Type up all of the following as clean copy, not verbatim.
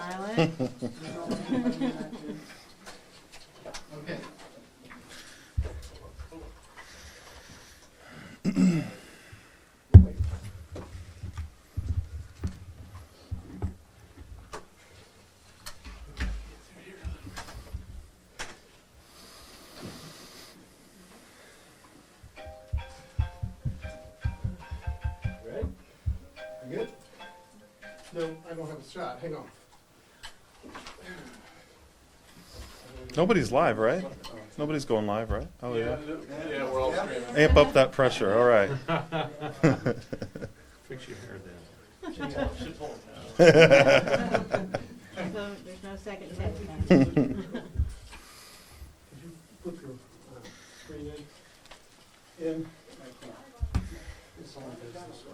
Silent. Okay. Ready? You good? No, I don't have a shot. Hang on. Nobody's live, right? Nobody's going live, right? Oh, yeah. Yeah, we're all streaming. Amp up that pressure. All right. Fix your hair then. So there's no second test. Could you put your screen in? It's on this way.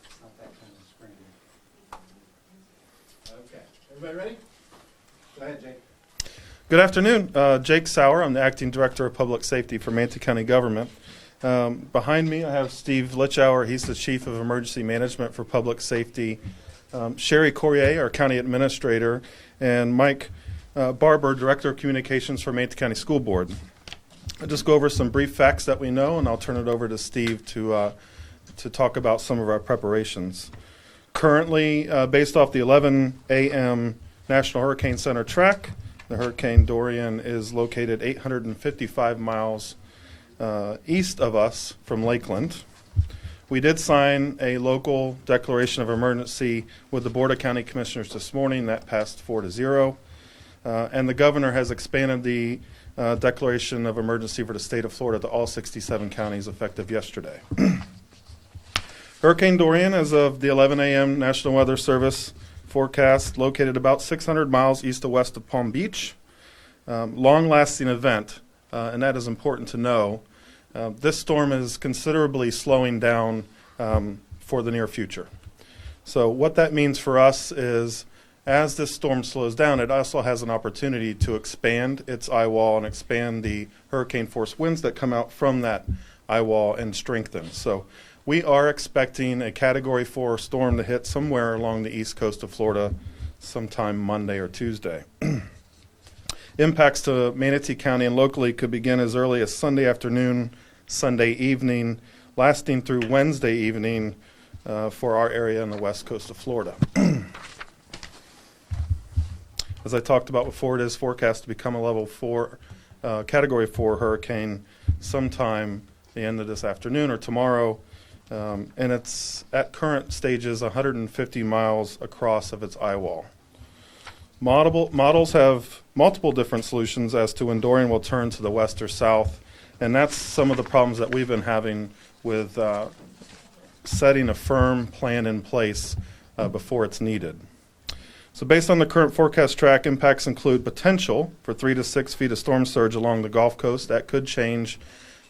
It's not that kind of screen. Okay. Everybody ready? Go ahead, Jake. Good afternoon. Jake Sauer. I'm the Acting Director of Public Safety for Manatee County Government. Behind me, I have Steve Litchauer. He's the Chief of Emergency Management for Public Safety. Sherry Corrier, our County Administrator, and Mike Barber, Director of Communications for Manatee County School Board. I'll just go over some brief facts that we know, and I'll turn it over to Steve to talk about some of our preparations. Currently, based off the 11 a.m. National Hurricane Center track, the Hurricane Dorian is located 855 miles east of us from Lakeland. We did sign a local declaration of emergency with the Board of County Commissioners this morning. That passed 4-0. And the governor has expanded the declaration of emergency for the state of Florida to all 67 counties effective yesterday. Hurricane Dorian, as of the 11 a.m. National Weather Service forecast, located about 600 miles east to west of Palm Beach. Long-lasting event, and that is important to know. This storm is considerably slowing down for the near future. So what that means for us is, as this storm slows down, it also has an opportunity to expand its eye wall and expand the hurricane force winds that come out from that eye wall and strengthen. So we are expecting a Category 4 storm to hit somewhere along the east coast of Florida sometime Monday or Tuesday. Impacts to Manatee County and locally could begin as early as Sunday afternoon, Sunday evening, lasting through Wednesday evening for our area on the west coast of Florida. As I talked about before, it is forecast to become a level 4, Category 4 hurricane sometime the end of this afternoon or tomorrow. And it's at current stages 150 miles across of its eye wall. Models have multiple different solutions as to when Dorian will turn to the west or south, and that's some of the problems that we've been having with setting a firm plan in place before it's needed. So based on the current forecast track, impacts include potential for 3 to 6 feet of storm surge along the Gulf Coast. That could change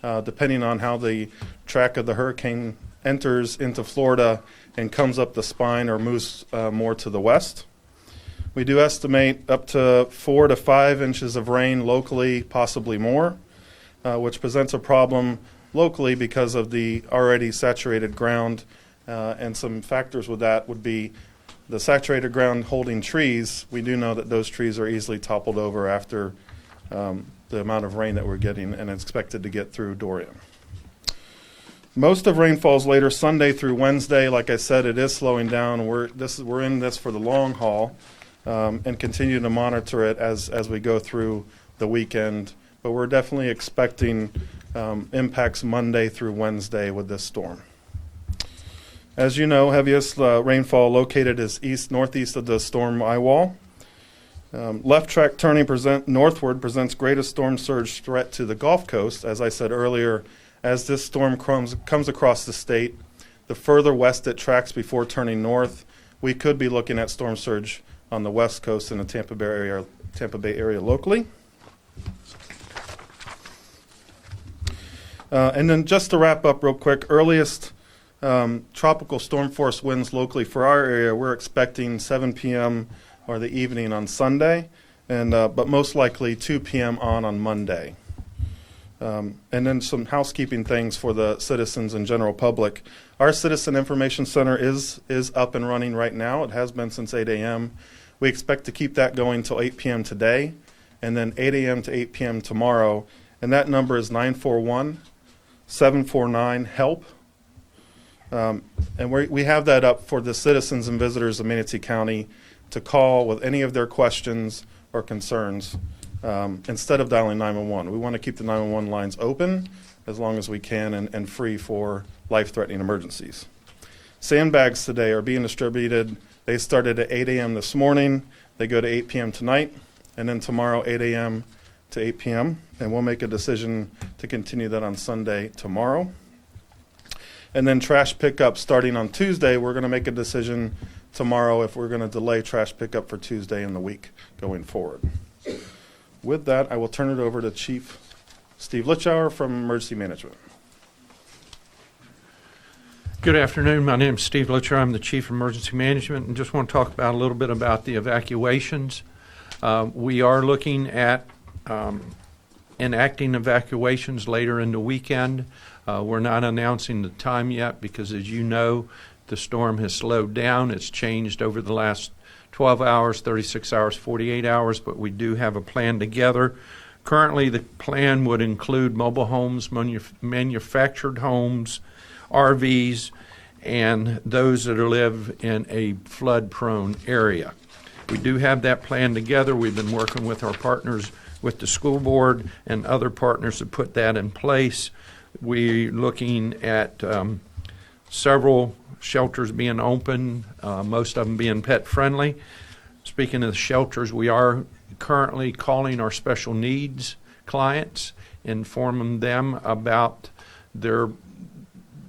depending on how the track of the hurricane enters into Florida and comes up the spine or moves more to the west. We do estimate up to 4 to 5 inches of rain locally, possibly more, which presents a problem locally because of the already saturated ground. And some factors with that would be the saturated ground holding trees. We do know that those trees are easily toppled over after the amount of rain that we're getting and expected to get through Dorian. Most of rainfall's later Sunday through Wednesday. Like I said, it is slowing down. We're in this for the long haul. And continue to monitor it as we go through the weekend. But we're definitely expecting impacts Monday through Wednesday with this storm. As you know, heaviest rainfall located is northeast of the storm eye wall. Left track turning northward presents greatest storm surge threat to the Gulf Coast. As I said earlier, as this storm comes across the state, the further west it tracks before turning north, we could be looking at storm surge on the west coast in the Tampa Bay area locally. And then just to wrap up real quick, earliest tropical storm force winds locally for our area, we're expecting 7 p.m. or the evening on Sunday, and but most likely 2 p.m. on Monday. And then some housekeeping things for the citizens and general public. Our Citizen Information Center is up and running right now. It has been since 8 a.m. We expect to keep that going till 8 p.m. today, and then 8 a.m. to 8 p.m. tomorrow. And that number is 941-749-HELP. And we have that up for the citizens and visitors of Manatee County to call with any of their questions or concerns instead of dialing 911. We want to keep the 911 lines open as long as we can and free for life-threatening emergencies. Sandbags today are being distributed. They started at 8 a.m. this morning. They go to 8 p.m. tonight, and then tomorrow 8 a.m. to 8 p.m. And we'll make a decision to continue that on Sunday tomorrow. And then trash pickup starting on Tuesday. We're going to make a decision tomorrow if we're going to delay trash pickup for Tuesday in the week going forward. With that, I will turn it over to Chief Steve Litschauer from Emergency Management. Good afternoon. My name is Steve Litcher. I'm the Chief of Emergency Management, and just want to talk about a little bit about the evacuations. We are looking at enacting evacuations later in the weekend. We're not announcing the time yet because, as you know, the storm has slowed down. It's changed over the last 12 hours, 36 hours, 48 hours, but we do have a plan together. Currently, the plan would include mobile homes, manufactured homes, RVs, and those that live in a flood-prone area. We do have that plan together. We've been working with our partners with the school board and other partners to put that in place. We're looking at several shelters being open, most of them being pet-friendly. Speaking of the shelters, we are currently calling our special needs clients, informing them about their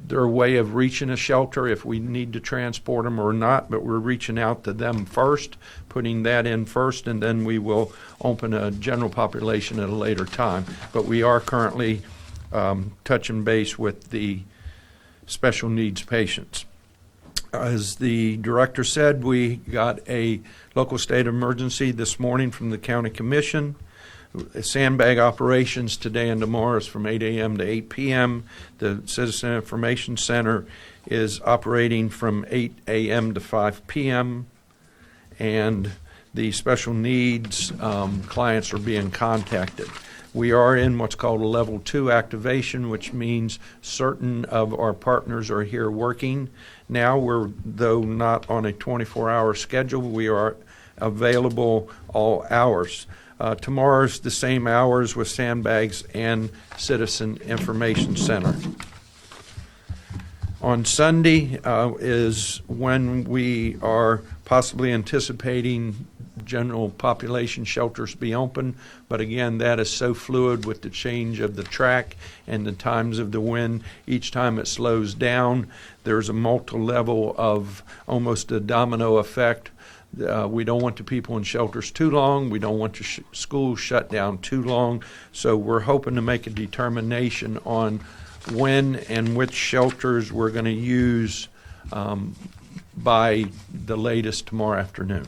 way of reaching a shelter, if we need to transport them or not, but we're reaching out to them first, putting that in first, and then we will open a general population at a later time. But we are currently touching base with the special needs patients. As the director said, we got a local state of emergency this morning from the county commission. Sandbag operations today and tomorrow is from 8 a.m. to 8 p.m. The Citizen Information Center is operating from 8 a.m. to 5 p.m. And the special needs clients are being contacted. We are in what's called a level 2 activation, which means certain of our partners are here working. Now we're, though not on a 24-hour schedule, we are available all hours. Tomorrow's the same hours with Sandbags and Citizen Information Center. On Sunday is when we are possibly anticipating general population shelters be open, but again, that is so fluid with the change of the track and the times of the wind. Each time it slows down, there's a multi-level of almost a domino effect. We don't want the people in shelters too long. We don't want the schools shut down too long. So we're hoping to make a determination on when and which shelters we're going to use by the latest tomorrow afternoon.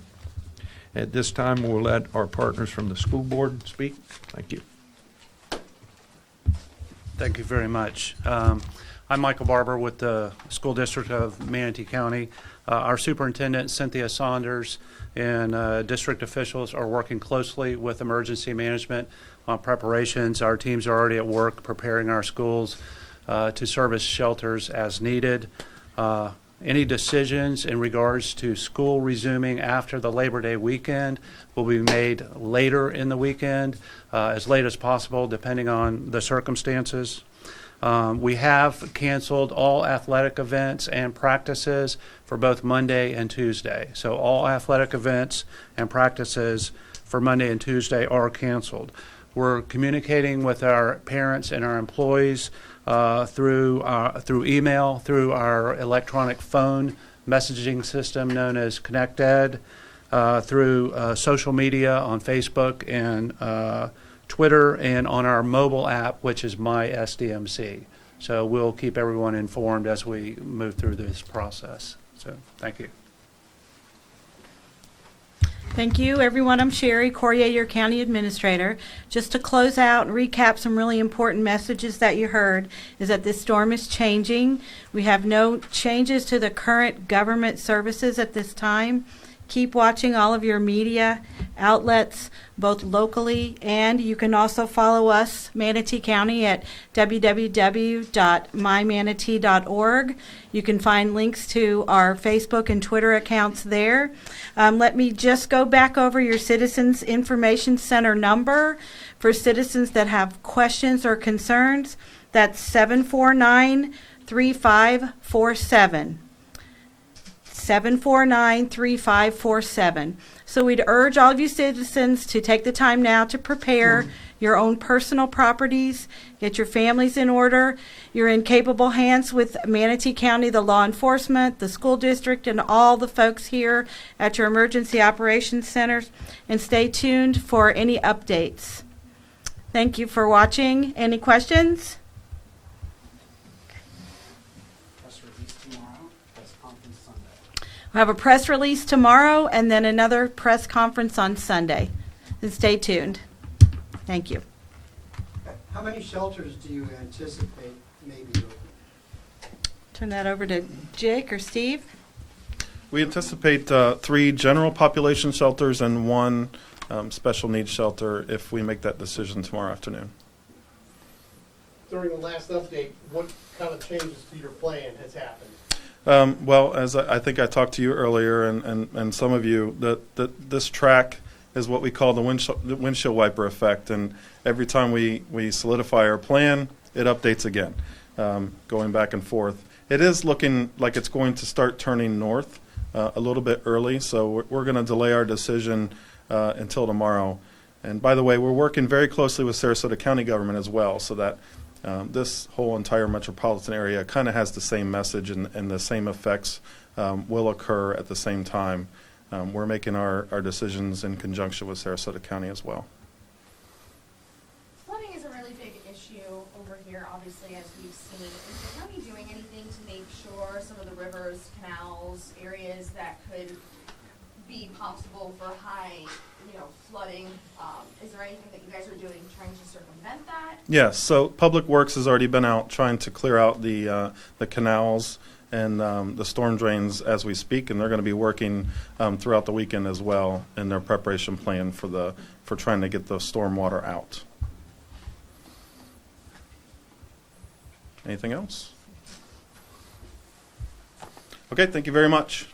At this time, we'll let our partners from the school board speak. Thank you. Thank you very much. I'm Michael Barber with the School District of Manatee County. Our superintendent, Cynthia Saunders, and district officials are working closely with emergency management on preparations. Our teams are already at work preparing our schools to service shelters as needed. Any decisions in regards to school resuming after the Labor Day weekend will be made later in the weekend, as late as possible, depending on the circumstances. We have canceled all athletic events and practices for both Monday and Tuesday. So all athletic events and practices for Monday and Tuesday are canceled. We're communicating with our parents and our employees through email, through our electronic phone messaging system known as ConnectEd, through social media on Facebook and Twitter, and on our mobile app, which is My SDMC. So we'll keep everyone informed as we move through this process. So thank you. Thank you, everyone. I'm Sherry Corrier, your County Administrator. Just to close out and recap some really important messages that you heard is that this storm is changing. We have no changes to the current government services at this time. Keep watching all of your media outlets, both locally, and you can also follow us, Manatee County, at www.mymanatee.org. You can find links to our Facebook and Twitter accounts there. Let me just go back over your Citizens Information Center number for citizens that have questions or concerns. That's 749-3547. 749-3547. So we'd urge all of you citizens to take the time now to prepare your own personal properties, get your families in order. You're in capable hands with Manatee County, the law enforcement, the school district, and all the folks here at your emergency operations centers. And stay tuned for any updates. Thank you for watching. Any questions? Press release tomorrow, press conference Sunday. We'll have a press release tomorrow and then another press conference on Sunday. And stay tuned. Thank you. How many shelters do you anticipate may be open? Turn that over to Jake or Steve. We anticipate 3 general population shelters and 1 special needs shelter if we make that decision tomorrow afternoon. During the last update, what kind of changes to your plan has happened? Well, as I think I talked to you earlier and some of you, this track is what we call the windshield wiper effect. And every time we solidify our plan, it updates again, going back and forth. It is looking like it's going to start turning north a little bit early, so we're going to delay our decision until tomorrow. And by the way, we're working very closely with Sarasota County government as well, so that this whole entire metropolitan area kind of has the same message and the same effects will occur at the same time. We're making our decisions in conjunction with Sarasota County as well. Flooding is a really big issue over here, obviously, as we've seen. Is the county doing anything to make sure some of the rivers, canals, areas that could be possible for high, flooding? Is there anything that you guys are doing trying to circumvent that? Yes, so Public Works has already been out trying to clear out the canals and the storm drains as we speak, and they're going to be working throughout the weekend as well in their preparation plan for trying to get the storm water out. Anything else? Okay, thank you very much.